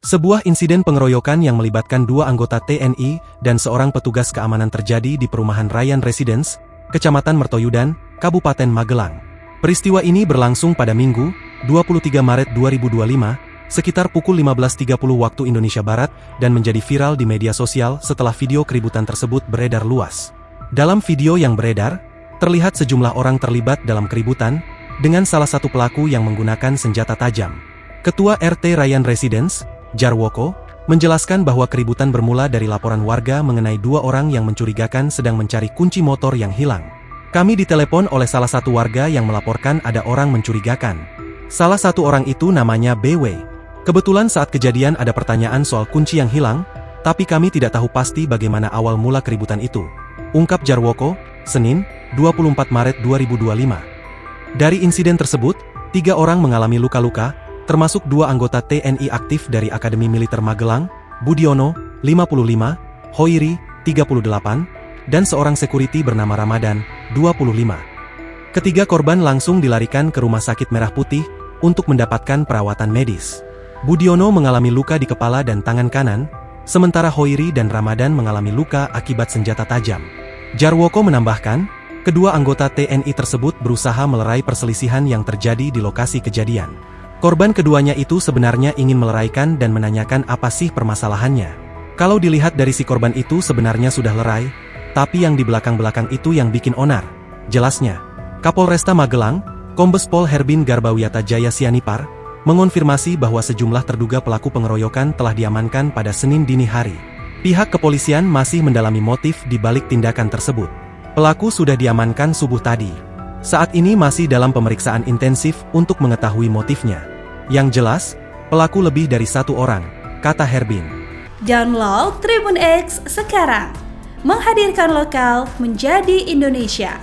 Sebuah insiden pengeroyokan yang melibatkan 2 anggota TNI dan seorang petugas keamanan terjadi di perumahan Ryan Residence, Kecamatan Mertoyudan, Kabupaten Magelang. Peristiwa ini berlangsung pada Minggu, 23 Maret 2025, sekitar pukul 15.30 waktu Indonesia Barat dan menjadi viral di media sosial setelah video keributan tersebut beredar luas. Dalam video yang beredar, terlihat sejumlah orang terlibat dalam keributan, dengan salah satu pelaku yang menggunakan senjata tajam. Ketua RT Ryan Residence, Jarwoko, menjelaskan bahwa keributan bermula dari laporan warga mengenai 2 orang yang mencurigakan sedang mencari kunci motor yang hilang. Kami ditelepon oleh salah satu warga yang melaporkan ada orang mencurigakan. Salah satu orang itu namanya BW. Kebetulan saat kejadian ada pertanyaan soal kunci yang hilang, tapi kami tidak tahu pasti bagaimana awal mula keributan itu. Ungkap Jarwoko, Senin, 24 Maret 2025. Dari insiden tersebut, 3 orang mengalami luka-luka, termasuk 2 anggota TNI aktif dari Akademi Militer Magelang, Budiono, 55, Hoiri, 38, dan seorang sekuriti bernama Ramadan, 25. Ketiga korban langsung dilarikan ke Rumah Sakit Merah Putih untuk mendapatkan perawatan medis. Budiono mengalami luka di kepala dan tangan kanan, sementara Hoiri dan Ramadan mengalami luka akibat senjata tajam. Jarwoko menambahkan, kedua anggota TNI tersebut berusaha melerai perselisihan yang terjadi di lokasi kejadian. Korban keduanya itu sebenarnya ingin meleraikan dan menanyakan apa sih permasalahannya. Kalau dilihat dari si korban itu sebenarnya sudah lerai, tapi yang di belakang-belakang itu yang bikin onar. Jelasnya, Kapolresta Magelang, Kombes Pol Herbin Garbawiyata Jaya Sianipar, mengonfirmasi bahwa sejumlah terduga pelaku pengeroyokan telah diamankan pada Senin dini hari. Pihak kepolisian masih mendalami motif di balik tindakan tersebut. Pelaku sudah diamankan subuh tadi. Saat ini masih dalam pemeriksaan intensif untuk mengetahui motifnya. Yang jelas, pelaku lebih dari 1 orang, kata Herbin. Download Tribun X sekarang, menghadirkan lokal menjadi Indonesia.